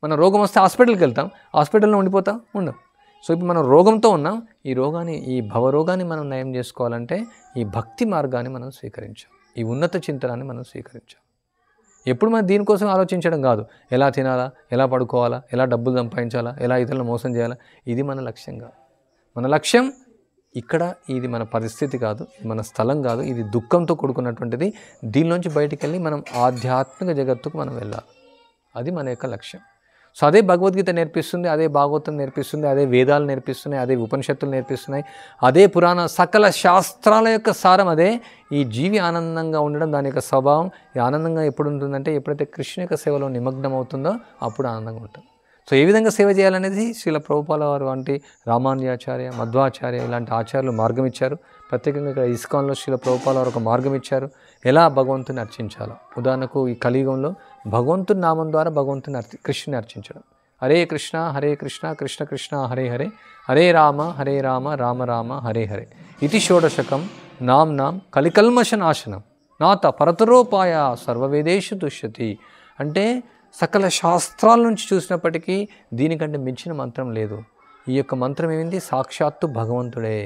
మన రోగం వస్తే హాస్పిటల్కి వెళ్తాం, హాస్పిటల్లో ఉండిపోతాం, ఉండం. సో ఇప్పుడు మనం రోగంతో ఉన్నాం. ఈ రోగాన్ని, ఈ భవరోగాన్ని మనం నయం చేసుకోవాలంటే ఈ భక్తి మార్గాన్ని మనం స్వీకరించాం, ఈ ఉన్నత చింతనాన్ని మనం స్వీకరించాం. ఎప్పుడు మనం దీనికోసం ఆలోచించడం కాదు, ఎలా తినాలా, ఎలా పడుకోవాలా, ఎలా డబ్బులు సంపాదించాలా, ఎలా ఇతరులను మోసం చేయాలా, ఇది మన లక్ష్యం కాదు. మన లక్ష్యం ఇక్కడ, ఇది మన పరిస్థితి కాదు, ఇది మన స్థలం కాదు, ఇది దుఃఖంతో కూడుకున్నటువంటిది. దీనిలోంచి బయటికి వెళ్ళి మనం ఆధ్యాత్మిక జగత్తుకు మనం వెళ్ళాలి. అది మన యొక్క లక్ష్యం. సో అదే భగవద్గీత నేర్పిస్తుంది, అదే భాగవతం నేర్పిస్తుంది, అదే వేదాలు నేర్పిస్తున్నాయి, అదే ఉపనిషత్తులు నేర్పిస్తున్నాయి, అదే పురాణ సకల శాస్త్రాల యొక్క సారం అదే. ఈ జీవి ఆనందంగా ఉండడం దాని యొక్క స్వభావం. ఈ ఆనందంగా ఎప్పుడు ఉంటుందంటే ఎప్పుడైతే కృష్ణుని యొక్క సేవలో నిమగ్నం అవుతుందో అప్పుడు ఆనందంగా ఉంటుంది. సో ఏ విధంగా సేవ చేయాలనేది శ్రీల ప్రభుపాల వారు వంటి రామానుజాచార్య, మధ్వాచార్య ఇలాంటి ఆచార్యులు మార్గం ఇచ్చారు. ప్రత్యేకంగా ఇక్కడ ఇస్కాన్లో శ్రీల ప్రభుపాల వారు ఒక మార్గం ఇచ్చారు, ఎలా భగవంతుని అర్చించాలో. ఉదాహరణకు ఈ కలియుగంలో భగవంతుని నామం ద్వారా భగవంతుని కృష్ణుని అర్చించడం. హరే కృష్ణ కృష్ణ కృష్ణ హరే హరే, హరే రామ రామ రామ హరే హరే. ఇది షోడశకం నాం కలికల్మషనాశనం నాత పరతరోపాయ సర్వవేదేషు దుష్యతి. అంటే సకల శాస్త్రాల నుంచి చూసినప్పటికీ దీనికంటే మించిన మంత్రం లేదు. ఈ యొక్క మంత్రం ఏమింది? సాక్షాత్తు భగవంతుడే.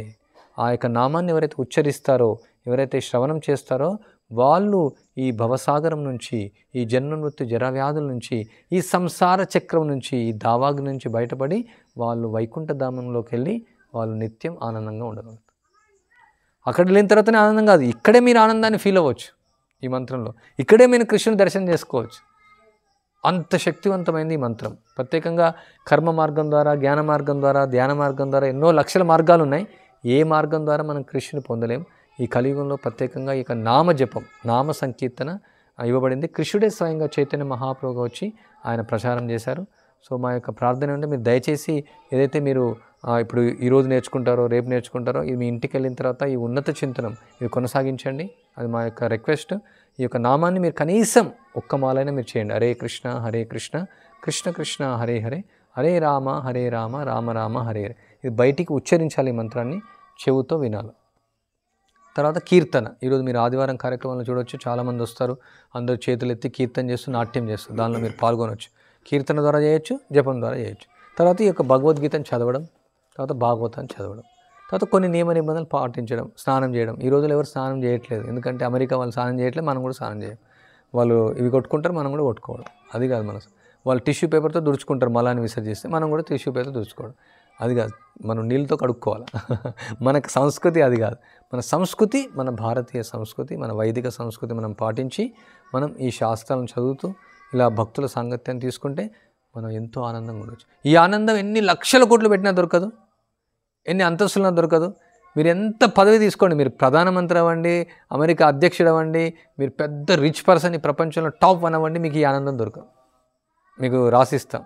ఆ యొక్క నామాన్ని ఎవరైతే ఉచ్చరిస్తారో, ఎవరైతే శ్రవణం చేస్తారో వాళ్ళు ఈ భవసాగరం నుంచి, ఈ జన్మ మృత్యు జరావ్యాధుల నుంచి, ఈ సంసార చక్రం నుంచి, ఈ దావాగ్ని నుంచి బయటపడి వాళ్ళు వైకుంఠ ధామంలోకి వెళ్ళి వాళ్ళు నిత్యం ఆనందంగా ఉండగలుగుతారు. అక్కడ లేని తర్వాతనే ఆనందం కాదు, ఇక్కడే మీరు ఆనందాన్ని ఫీల్ అవ్వచ్చు. ఈ మంత్రంలో ఇక్కడే మీరు కృష్ణుని దర్శనం చేసుకోవచ్చు. అంత శక్తివంతమైంది ఈ మంత్రం. ప్రత్యేకంగా కర్మ మార్గం ద్వారా, జ్ఞాన మార్గం ద్వారా, ధ్యాన మార్గం ద్వారా ఎన్నో లక్షల మార్గాలు ఉన్నాయి. ఏ మార్గం ద్వారా మనం కృష్ణుని పొందలేం. ఈ కలియుగంలో ప్రత్యేకంగా ఇక నామ జపం, నామ సంకీర్తన ఇవ్వబడింది. కృష్ణుడే స్వయంగా చైతన్య మహాప్రభుగా వచ్చి ఆయన ప్రచారం చేశారు. సో మా యొక్క ప్రార్థన అంటే మీరు దయచేసి ఏదైతే మీరు ఇప్పుడు ఈరోజు నేర్చుకుంటారో, రేపు నేర్చుకుంటారో, ఇది మీ ఇంటికి వెళ్ళిన తర్వాత ఈ ఉన్నత చింతనం ఇది కొనసాగించండి. అది మా యొక్క రిక్వెస్ట్. ఈ యొక్క నామాన్ని మీరు కనీసం ఒక్క మాలైనా మీరు చేయండి. హరే కృష్ణ కృష్ణ కృష్ణ హరే హరే, హరే రామ రామ రామ హరే హరే. ఇది బయటికి ఉచ్చరించాలి. ఈ మంత్రాన్ని చెవుతో వినాలి. తర్వాత కీర్తన. ఈరోజు మీరు ఆదివారం కార్యక్రమంలో చూడవచ్చు, చాలామంది వస్తారు, అందరూ చేతులు ఎత్తి కీర్తన చేస్తూ నాట్యం చేస్తారు. దానిలో మీరు పాల్గొనవచ్చు. కీర్తన ద్వారా చేయొచ్చు, జపం ద్వారా చేయొచ్చు. తర్వాత ఈ యొక్క భగవద్గీతను చదవడం, తర్వాత భాగవతాన్ని చదవడం, తర్వాత కొన్ని నియమ నిబంధనలు పాటించడం, స్నానం చేయడం. ఈ రోజుల్లో ఎవరు స్నానం చేయట్లేదు, ఎందుకంటే అమెరికా వాళ్ళు స్నానం చేయట్లేదు, మనం కూడా స్నానం చేయం. వాళ్ళు ఇవి కొట్టుకుంటారు, మనం కూడా కొట్టుకోవడం. అది కాదు మనసు. వాళ్ళు టిష్యూ పేపర్తో దుడుచుకుంటారు, మలాన్ని విసర్జిస్తే మనం కూడా టిష్యూ పేపర్తో దుడుచుకోవడం. అది కాదు, మనం నీళ్ళతో కడుక్కోవాలి. మనకు సంస్కృతి అది కాదు. మన సంస్కృతి, మన భారతీయ సంస్కృతి, మన వైదిక సంస్కృతి మనం పాటించి మనం ఈ శాస్త్రాలను చదువుతూ ఇలా భక్తుల సాంగత్యాన్ని తీసుకుంటే మనం ఎంతో ఆనందంగా ఉండొచ్చు. ఈ ఆనందం ఎన్ని లక్షల కోట్లు పెట్టినా దొరకదు, ఎన్ని అంతస్తున్నా దొరకదు. మీరు ఎంత పదవి తీసుకోండి, మీరు ప్రధానమంత్రి అవ్వండి, అమెరికా అధ్యక్షుడు అవ్వండి, మీరు పెద్ద రిచ్ పర్సన్, ఈ ప్రపంచంలో టాప్ 1 అవ్వండి, మీకు ఈ ఆనందం దొరకదు. మీకు రాసిస్తాం.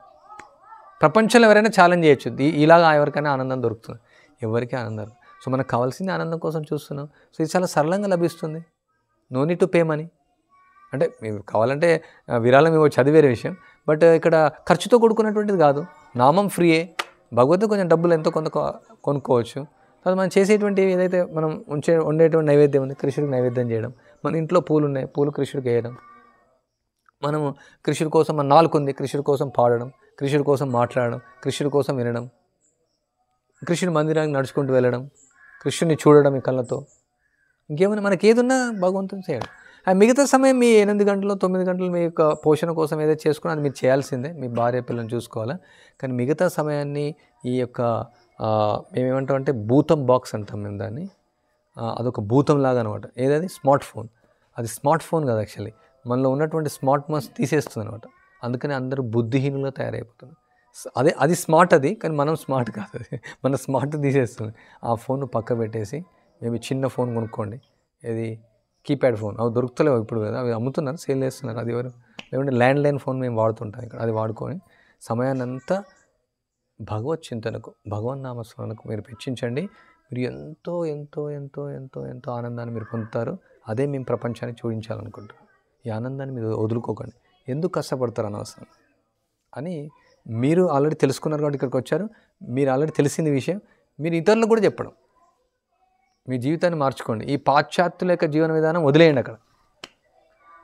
ప్రపంచంలో ఎవరైనా ఛాలెంజ్ చేయొచ్చు, ఇలాగా ఎవరికైనా ఆనందం దొరుకుతుంది, ఎవరికి ఆనందం. సో మనకు కావాల్సింది ఆనందం కోసం చూస్తున్నాం. సో ఇది చాలా సరళంగా లభిస్తుంది. No need to pay money. అంటే మీకు కావాలంటే విరాళం ఇవ్వచ్చు, అది వేరే విషయం. బట్ ఇక్కడ ఖర్చుతో కూడుకున్నటువంటిది కాదు. నామం ఫ్రీయే. భగవద్గీత కొంచెం డబ్బులు ఎంతో కొంత కొనుక్కోవచ్చు. తర్వాత మనం చేసేటువంటి ఏదైతే మనం వండేటువంటి నైవేద్యం ఉంది, కృష్ణుడికి నైవేద్యం చేయడం. మన ఇంట్లో పూలు ఉన్నాయి, పూలు కృష్ణుడికి వేయడం. మనము కృష్ణుడి కోసం మన నాలుక ఉంది, కృష్ణుడి కోసం పాడడం, కృష్ణుడి కోసం మాట్లాడడం, కృష్ణుడి కోసం వినడం, కృష్ణుడి మందిరానికి నడుచుకుంటూ వెళ్ళడం, కృష్ణుడిని చూడడం ఈ కళ్ళతో, ఇంకేమైనా మనకి ఏదున్నా భగవంతుని చేయడం. ఆ మిగతా సమయం మీ 8 గంటలు 9 గంటలు మీ యొక్క పోషణ కోసం ఏదైతే చేసుకున్నా అది మీరు చేయాల్సిందే, మీ భార్య పిల్లల్ని చూసుకోవాలా. కానీ మిగతా సమయాన్ని ఈ యొక్క మేమేమంటామంటే భూతం బాక్స్ అంటాం మేము దాన్ని, అదొక భూతం లాగా అనమాట. ఏదది స్మార్ట్ ఫోన్, అది స్మార్ట్ ఫోన్ కాదు యాక్చువల్లీ, మనలో ఉన్నటువంటి స్మార్ట్నెస్ తీసేస్తుంది అనమాట. అందుకని అందరూ బుద్ధిహీనులుగా తయారైపోతున్నారు. అది స్మార్ట్, అది కానీ మనం స్మార్ట్ కాదు, అది మన స్మార్ట్ తీసేస్తుంది. ఆ ఫోన్ పక్క పెట్టేసి మేబీ చిన్న ఫోన్ కొనుక్కోండి, ఏది కీప్యాడ్ ఫోన్, అవి దొరుకుతలేవు ఇప్పుడు కదా, అవి అమ్ముతున్నారు, సేల్ చేస్తున్నారు. అది ఎవరు లేకుంటే ల్యాండ్లైన్ ఫోన్ మేము వాడుతుంటాం ఇక్కడ, అది వాడుకొని సమయాన్ని అంతా భగవత్ చింతనకు, భగవన్ నామస్మరణకు మీరు వెచ్చించండి. మీరు ఎంతో ఎంతో ఎంతో ఎంతో ఎంతో ఆనందాన్ని మీరు పొందుతారు. అదే మేము ప్రపంచాన్ని చూపించాలనుకుంటాం. ఈ ఆనందాన్ని మీరు వదులుకోకండి. ఎందుకు కష్టపడతారు అనవసరం అని మీరు ఆల్రెడీ తెలుసుకున్నారు కాబట్టి ఇక్కడికి వచ్చారు. మీరు ఆల్రెడీ తెలిసింది విషయం మీరు ఇతరులకు కూడా చెప్పడం. మీ జీవితాన్ని మార్చుకోండి. ఈ పాశ్చాత్యుల యొక్క జీవన విధానం వదిలేయండి. అక్కడ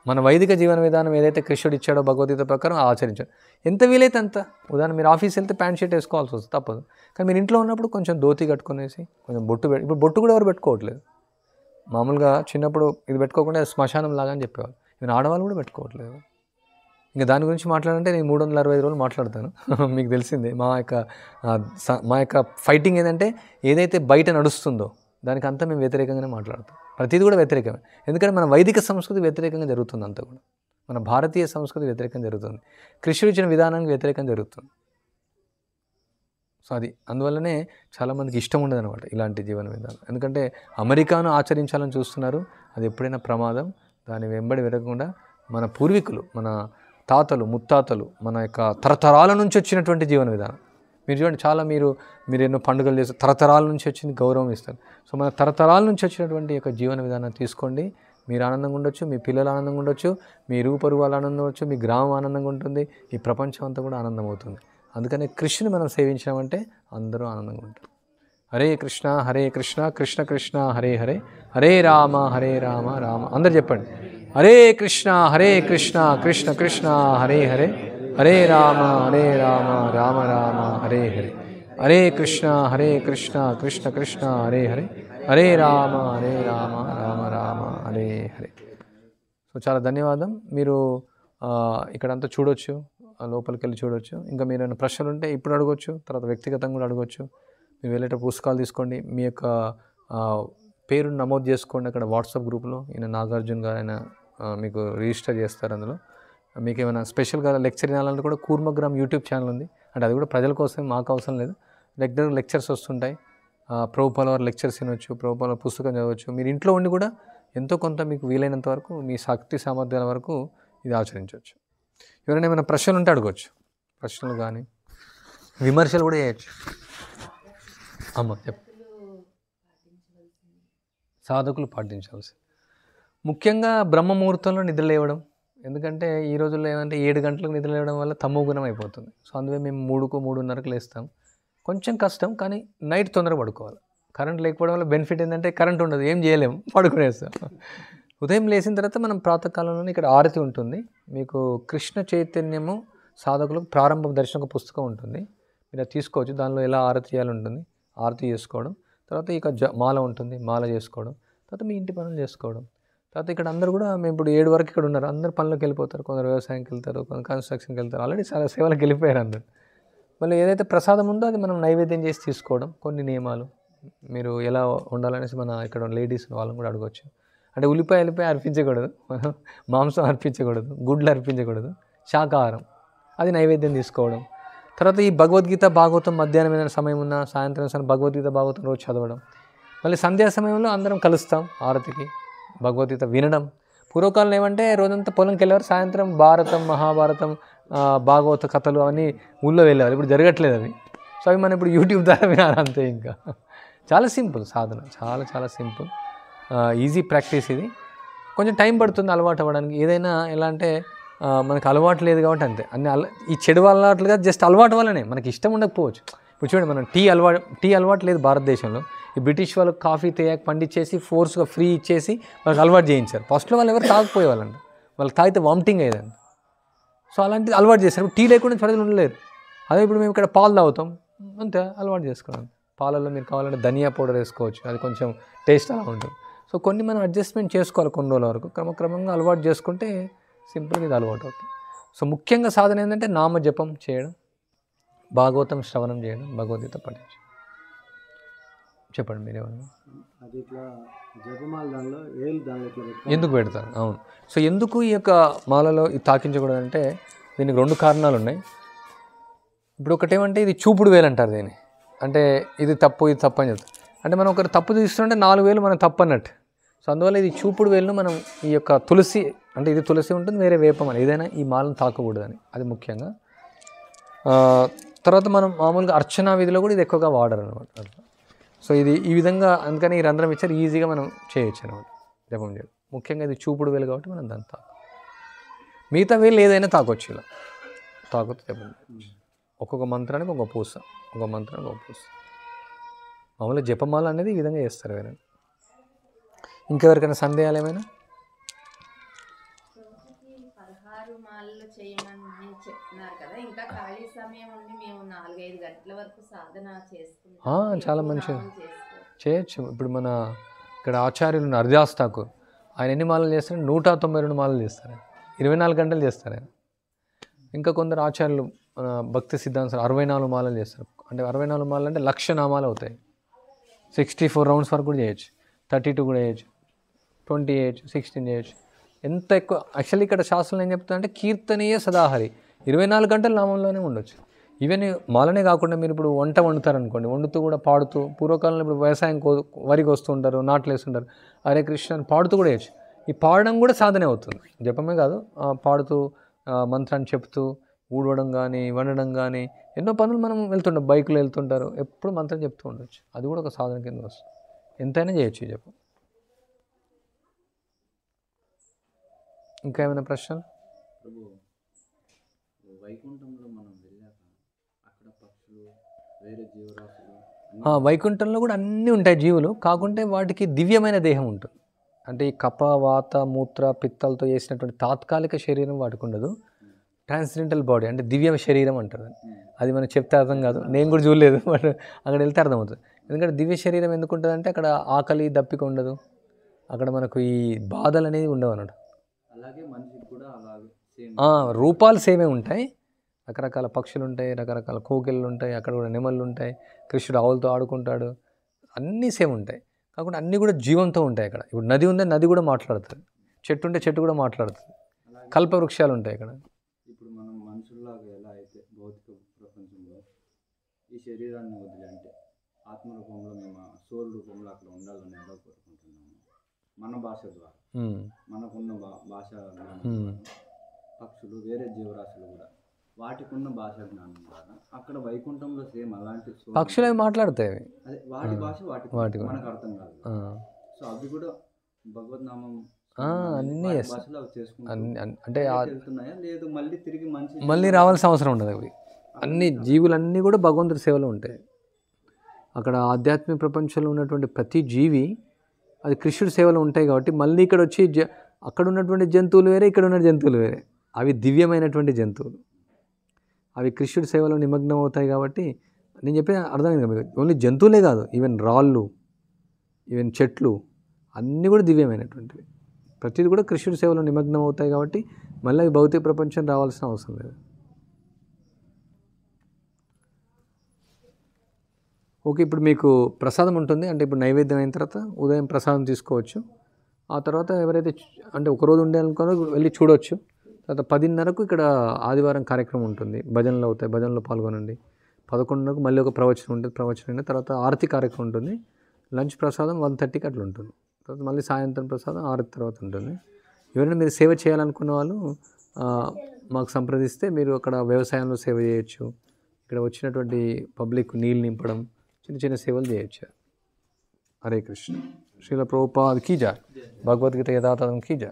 మన వైదిక జీవన విధానం ఏదైతే కృష్ణుడు ఇచ్చాడో భగవద్గీత ప్రకారం ఆచరించాడు. ఎంత వీలైతే అంత. ఉదాహరణ మీరు ఆఫీస్ వెళ్తే ప్యాంట్ షర్ట్ వేసుకోవాల్సి వస్తుంది, తప్పదు. కానీ మీరు ఇంట్లో ఉన్నప్పుడు కొంచెం ధోతి కట్టుకునేసి కొంచెం బొట్టు ఇప్పుడు బొట్టు కూడా ఎవరు పెట్టుకోవట్లేదు. మామూలుగా చిన్నప్పుడు ఇది పెట్టుకోకుండా శ్మశానం లాగా అని చెప్పేవాళ్ళు. ఈవెన్ ఆడవాళ్ళు కూడా పెట్టుకోవట్లేదు. ఇంకా దాని గురించి మాట్లాడంటే నేను 365 రోజులు మాట్లాడతాను. మీకు తెలిసిందే మా యొక్క ఫైటింగ్ ఏంటంటే ఏదైతే బయట నడుస్తుందో దానికి అంతా మేము వ్యతిరేకంగానే మాట్లాడతాం. ప్రతిదీ కూడా వ్యతిరేకమే. ఎందుకంటే మన వైదిక సంస్కృతి వ్యతిరేకంగా జరుగుతుంది. అంతా కూడా మన భారతీయ సంస్కృతి వ్యతిరేకంగా జరుగుతుంది. కృష్ణుడు ఇచ్చిన విధానానికి వ్యతిరేకంగా జరుగుతుంది. సో అది అందువల్లనే చాలామందికి ఇష్టం ఉండదు అనమాట ఇలాంటి జీవన విధానం. ఎందుకంటే అమెరికాను ఆచరించాలని చూస్తున్నారు, అది ఎప్పుడైనా ప్రమాదం. దాని వెంబడి వెరగకుండా మన పూర్వీకులు, మన తాతలు ముత్తాతలు, మన యొక్క తరతరాల నుంచి వచ్చినటువంటి జీవన విధానం. మీరు చూడండి, చాలా మీరు ఎన్నో పండుగలు చేస్తారు, తరతరాల నుంచి వచ్చింది గౌరవం ఇస్తారు. సో మన తరతరాల నుంచి వచ్చినటువంటి యొక్క జీవన విధానం తీసుకోండి. మీరు ఆనందంగా ఉండొచ్చు, మీ పిల్లలు ఆనందంగా ఉండొచ్చు, మీ ఇరుగు పొరుగు వాళ్ళు ఆనందంగా ఉండొచ్చు, మీ గ్రామం ఆనందంగా ఉంటుంది, ఈ ప్రపంచం అంతా కూడా ఆనందం అవుతుంది. అందుకని కృష్ణుని మనం సేవించామంటే అందరూ ఆనందంగా ఉంటారు. హరే కృష్ణ కృష్ణ కృష్ణ హరే హరే, హరే రామ రామ అందరు చెప్పండి. హరే కృష్ణ కృష్ణ కృష్ణ హరే హరే, హరే రామ రామ రామ హరే హరే, హరే కృష్ణ కృష్ణ కృష్ణ హరే హరే, హరే రామ రామ రామ హరే హరే. సో చాలా ధన్యవాదం. మీరు ఇక్కడంతా చూడొచ్చు, లోపలికి వెళ్ళి చూడొచ్చు. ఇంకా మీరు ఏమైనా ప్రశ్నలు ఉంటే ఇప్పుడు అడగొచ్చు, తర్వాత వ్యక్తిగతంగా కూడా అడగొచ్చు. మీరు వెళ్ళేటప్పుడు పుస్తకాలు తీసుకోండి, మీ యొక్క పేరును నమోదు చేసుకోండి అక్కడ వాట్సాప్ గ్రూప్లో. ఈయన నాగార్జున గారు, ఆయన మీకు రిజిస్టర్ చేస్తారు. అందులో మీకు ఏమైనా స్పెషల్గా లెక్చర్ వినాలంటే కూడా కూర్మగ్రామ్ యూట్యూబ్ ఛానల్ ఉంది. అంటే అది కూడా ప్రజల కోసం, మాకు అవసరం లేదు. రెగ్యులర్ లెక్చర్స్ వస్తుంటాయి. ప్రభుపాల వారి లెక్చర్స్ వినొచ్చు, ప్రభుపాల పుస్తకం చదవచ్చు. మీరు ఇంట్లో ఉండి కూడా ఎంతో కొంత మీకు వీలైనంత వరకు మీ శక్తి సామర్థ్యాల వరకు ఇది ఆచరించవచ్చు. ఎవరైనా ఏమైనా ప్రశ్నలు ఉంటే అడగవచ్చు. ప్రశ్నలు కానీ విమర్శలు కూడా చేయొచ్చు. అమ్మ చెప్పు. సాధకులు పాటించాల్సి ముఖ్యంగా బ్రహ్మ ముహూర్తంలో నిద్ర లేవడం. ఎందుకంటే ఈ రోజుల్లో ఏమంటే 7 గంటలకు నిద్ర లేవడం వల్ల తమో గుణం అయిపోతుంది. సో అందుకే మేము 3కు 3:30కు లేస్తాం. కొంచెం కష్టం, కానీ నైట్ తొందరగా పడుకోవాలి. కరెంట్ లేకపోవడం వల్ల బెనిఫిట్ ఏంటంటే కరెంట్ ఉండదు, ఏం చేయలేము, పడుకునేస్తాం. ఉదయం లేచిన తర్వాత మనం ప్రాతకాలంలోనే ఇక్కడ ఆరతి ఉంటుంది. మీకు కృష్ణ చైతన్యము సాధకులకు ప్రారంభ దర్శన ఒక పుస్తకం ఉంటుంది, మీరు అది తీసుకోవచ్చు. దానిలో ఎలా ఆరతి చేయాలి ఉంటుంది, ఆరతి చేసుకోవడం. తర్వాత ఇక మాల ఉంటుంది, మాల చేసుకోవడం. తర్వాత మీ ఇంటి పనులు చేసుకోవడం. తర్వాత ఇక్కడ అందరూ కూడా మేము ఇప్పుడు 7 వరకు ఇక్కడ ఉన్నారు. అందరు పనులకు వెళ్ళిపోతారు. కొందరు వ్యవసాయంకి వెళ్తారు, కొందరు కన్స్ట్రక్షన్కి వెళ్తారు. ఆల్రెడీ చాలా సేవలకు వెళ్ళిపోయారు అందరు. మళ్ళీ ఏదైతే ప్రసాదం ఉందో అది మనం నైవేద్యం చేసి తీసుకోవడం. కొన్ని నియమాలు మీరు ఎలా ఉండాలనేసి మన ఇక్కడ లేడీస్ వాళ్ళని కూడా అడగవచ్చు. అంటే ఉల్లిపాయ అర్పించకూడదు, మాంసం అర్పించకూడదు, గుడ్లు అర్పించకూడదు, శాకాహారం, అది నైవేద్యం తీసుకోవడం. తర్వాత ఈ భగవద్గీత భాగవతం మధ్యాహ్నం ఏదైనా సమయం ఉన్నా సాయంత్రం భగవద్గీత భాగవతం రోజు చదవడం. మళ్ళీ సంధ్యా సమయంలో అందరం కలుస్తాం ఆరతికి, భగవద్గీత వినడం. పూర్వకాలం ఏమంటే రోజంతా పొలంకి వెళ్ళేవారు, సాయంత్రం భారతం మహాభారతం భాగవత కథలు అవన్నీ ఊళ్ళో వెళ్ళేవారు. ఇప్పుడు జరగట్లేదు అవి. సో అవి మనం ఇప్పుడు యూట్యూబ్ ద్వారా వినాలి అంతే. ఇంకా చాలా సింపుల్ సాధన, చాలా చాలా సింపుల్, ఈజీ ప్రాక్టీస్. ఇది కొంచెం టైం పడుతుంది అలవాటు అవ్వడానికి. ఏదైనా ఎలా అంటే మనకు అలవాటు లేదు కాబట్టి అంతే. ఈ చెడు అలవాట్లుగా జస్ట్ అలవాటు వల్లనే మనకి ఇష్టం ఉండకపోవచ్చు. ఇప్పుడు చూడండి, మనం టీ అలవాటు లేదు భారతదేశంలో. ఈ బ్రిటిష్ వాళ్ళు కాఫీ తేయాక పండించేసి ఫోర్స్గా ఫ్రీ ఇచ్చేసి వాళ్ళకి అలవాటు చేయించారు. ఫస్ట్లో వాళ్ళు ఎవరు తాగకపోయేవాళ్ళంట, వాళ్ళకి తాగితే వామిటింగ్ అయ్యేదండి. సో అలాంటిది అలవాటు చేస్తారు. టీ లేకుండా ప్రజలు ఉండలేరు. అదే ఇప్పుడు మేము ఇక్కడ పాలు తాగుతాం, అంతే అలవాటు చేసుకున్నాం. పాలల్లో మీరు కావాలంటే ధనియా పౌడర్ వేసుకోవచ్చు, అది కొంచెం టేస్ట్ అలా ఉంటుంది. సో కొన్ని మనం అడ్జస్ట్మెంట్ చేసుకోవాలి కొన్ని రోజుల వరకు, క్రమక్రమంగా అలవాటు చేసుకుంటే సింపుల్గా ఇది అలవాటు అవుతుంది. సో ముఖ్యంగా సాధన ఏంటంటే నామజపం చేయడం, భాగవతం శ్రవణం చేయడం, భగవద్గీత పఠించడం. చెప్పండి మీరు ఏమన్నా. అది ఇట్లా జపమాల దానిలో ఏళ్ళు దానిలో ఇట్లా ఎందుకు పెడతారు? అవును. సో ఎందుకు ఈ యొక్క మాలలో ఇది తాకించకూడదు అంటే దీనికి 2 కారణాలు ఉన్నాయి. ఇప్పుడు ఒకటేమంటే ఇది చూపుడు వేలు అంటారు దీన్ని, అంటే ఇది తప్పు ఇది తప్పు అని చెప్తారు. అంటే మనం ఒకరు తప్పు తీస్తుంటే 4 వేలు మనం తప్పు అన్నట్టు. సో అందువల్ల ఇది చూపుడు వేలును మనం ఈ యొక్క తులసి, అంటే ఇది తులసి ఉంటుంది, వేరే వేపం అని ఏదైనా ఈ మాలను తాకకూడదని, అది ముఖ్యంగా. తర్వాత మనం మామూలుగా అర్చనా విధిలో కూడా ఇది ఎక్కువగా వాడరు అనమాట. సో ఇది ఈ విధంగా, అందుకని ఈ రంధ్రం ఇచ్చారు, ఈజీగా మనం చేయొచ్చు అనమాట జపం చేయడం. ముఖ్యంగా ఇది చూపుడు వేలు కాబట్టి మనం దాన్ని తాకు. మిగతా వేలు ఏదైనా తాకొచ్చు, ఇలా తాకుతూ జపం. ఒక్కొక్క మంత్రానికి ఒక పూస, ఒక మంత్రానికి ఒక పూస. మామూలుగా జపమాల అనేది ఈ విధంగా చేస్తారు. వేరే ఇంకెవరికైనా సందేహాలు ఏమైనా? చాలా మంచిది చేయొచ్చు. ఇప్పుడు మన ఇక్కడ ఆచార్యులు హరిదాస్ ఠాకూర్, ఆయన ఎన్ని మాలలు చేస్తారు? 192 మాలలు చేస్తారు, 24 గంటలు చేస్తారు ఆయన. ఇంకా కొందరు ఆచార్యులు భక్తి సిద్ధాంత 64 మాలలు చేస్తారు. అంటే 64 మాలలు అంటే 1,00,000 నామాలు అవుతాయి. 64 రౌండ్స్ వరకు కూడా చేయొచ్చు, 32 కూడా చేయొచ్చు, 20 చేయొచ్చు, 16 చేయొచ్చు. ఎంత ఎక్కువ యాక్చువల్లీ ఇక్కడ శాస్త్రంలో ఏం చెప్తుందంటే కీర్తనీయ సదాహరి, 24 గంటల నామంలోనే ఉండొచ్చు. ఈవెన్ మాలనే కాకుండా మీరు ఇప్పుడు వంట వండుతారనుకోండి, వండుతూ కూడా పాడుతూ, పూర్వకాలంలో ఇప్పుడు వ్యవసాయం వరికి వస్తూ ఉంటారు, నాట్లు వేస్తుంటారు, హరే కృష్ణ అని పాడుతూ కూడా చేయొచ్చు. ఈ పాడడం కూడా సాధనే అవుతుంది, జపమే కాదు. పాడుతూ మంత్రాన్ని చెప్తూ ఊడవడం కానీ, వండడం కానీ, ఎన్నో పనులు మనం వెళ్తుంటాం, బైకులో వెళ్తుంటారు, ఎప్పుడు మంత్రం చెప్తూ ఉండొచ్చు. అది కూడా ఒక సాధన కింద వస్తుంది. ఎంతైనా చేయొచ్చు ఈ జపం. ఇంకా ఏమైనా ప్రశ్నలు? వైకుంఠంలో మనం వెళ్ళాక అక్కడ పక్షులు, వేరే జీవరాశులు, వైకుంఠంలో కూడా అన్నీ ఉంటాయి జీవులు, కాకుంటే వాటికి దివ్యమైన దేహం ఉంటుంది. అంటే ఈ కప, వాత, మూత్ర, పిత్తలతో చేసినటువంటి తాత్కాలిక శరీరం వాటికి ఉండదు. ట్రాన్స్జెండల్ బాడీ అంటే దివ్య శరీరం అంటారు. అది మనకు చెప్తే అర్థం కాదు, నేను కూడా చూడలేదు, బట్ అక్కడ వెళ్తే అర్థమవుతుంది. ఎందుకంటే దివ్య శరీరం ఎందుకు ఉంటుంది అంటే అక్కడ ఆకలి దప్పిక ఉండదు, అక్కడ మనకు ఈ బాధలు అనేది ఉండవు అన్నట్టు. అలాగే మనిషికి కూడా అలాగే రూపాలు సేమే ఉంటాయి, రకరకాల పక్షులు ఉంటాయి, రకరకాల కోకిళ్ళు ఉంటాయి, అక్కడ కూడా నెమళ్ళు ఉంటాయి, కృష్ణుడు ఆవులతో ఆడుకుంటాడు, అన్నీ సేమ్ ఉంటాయి. కాకుండా అన్నీ కూడా జీవంతో ఉంటాయి. అక్కడ ఇప్పుడు నది ఉంటే నది కూడా మాట్లాడుతుంది, చెట్టు ఉంటే చెట్టు కూడా మాట్లాడుతుంది, కల్పవృక్షాలు ఉంటాయి అక్కడ. ఇప్పుడు మనం మనుషుల్లాగా ఎలా అయితే భౌతిక ప్రపంచంలో ఈ శరీరాన్ని వదిలి, అంటే ఆత్మ రూపంలో మేము సోల్ రూపంలో అక్కడ ఉండాలని ఎలా కోరుకుంటున్నాము మన భాష ద్వారా, మనకున్న భాష పక్షులు, వేరే జీవరాశులు కూడా వాటికి ఉన్న భాషా జ్ఞానం ద్వారా అక్కడ వైకుంఠంలో సేమ్ అలాంటి పక్షులు అవి మాట్లాడతాయి, అదే వాటి భాష వాటికి మనకు అర్థం కాదు. సో అవి కూడా భగవద్నామం అన్నీ భాషలో చేసుకుంటాయి. అంటే వెళ్తున్నాయా లేదు మళ్ళీ తిరిగి మళ్ళీ రావాల్సిన అవసరం ఉండదు. అవి అన్ని జీవులన్నీ కూడా భగవంతుడి సేవలో ఉంటాయి. అక్కడ ఆధ్యాత్మిక ప్రపంచంలో ఉన్నటువంటి ప్రతి జీవి అది కృష్ణుడి సేవలో ఉంటాయి కాబట్టి మళ్ళీ ఇక్కడ వచ్చి అక్కడ ఉన్నటువంటి జంతువులు వేరే, ఇక్కడ ఉన్న జంతువులు వేరే. అవి దివ్యమైనటువంటి జంతువులు, అవి కృష్ణుడి సేవలో నిమగ్నం అవుతాయి కాబట్టి నేను చెప్పేది అర్థమైంది కదా మీకు. ఓన్లీ జంతువులే కాదు, ఈవెన్ రాళ్ళు, ఈవెన్ చెట్లు అన్నీ కూడా దివ్యమైనటువంటివి. ప్రతిది కూడా కృష్ణుడి సేవలో నిమగ్నం అవుతాయి కాబట్టి మళ్ళీ అవి భౌతిక ప్రపంచం రావాల్సిన అవసరం లేదు. ఓకే, ఇప్పుడు మీకు ప్రసాదం ఉంటుంది. అంటే ఇప్పుడు నైవేద్యం అయిన తర్వాత ఉదయం ప్రసాదం తీసుకోవచ్చు. ఆ తర్వాత ఎవరైతే అంటే ఒకరోజు ఉండాలనుకున్నారో వెళ్ళి చూడవచ్చు. తర్వాత 10:30కు ఇక్కడ ఆదివారం కార్యక్రమం ఉంటుంది, భజనలు అవుతాయి, భజనలో పాల్గొనండి. 11:00కు మళ్ళీ ఒక ప్రవచనం ఉంటుంది, ప్రవచనం అయిన తర్వాత ఆరతి కార్యక్రమం ఉంటుంది. లంచ్ ప్రసాదం 1:30కి అట్లా ఉంటుంది. తర్వాత మళ్ళీ సాయంత్రం ప్రసాదం ఆరతి తర్వాత ఉంటుంది. ఎవరైనా మీరు సేవ చేయాలనుకున్న వాళ్ళు మాకు సంప్రదిస్తే మీరు అక్కడ వ్యవసాయంలో సేవ చేయొచ్చు, ఇక్కడ వచ్చినటువంటి పబ్లిక్ నీళ్ళు నింపడం, చిన్న చిన్న సేవలు చేయొచ్చు. హరే కృష్ణ. శ్రీల ప్రభుపాద్ కీ జై. భగవద్గీత యథాతథం కీ జై.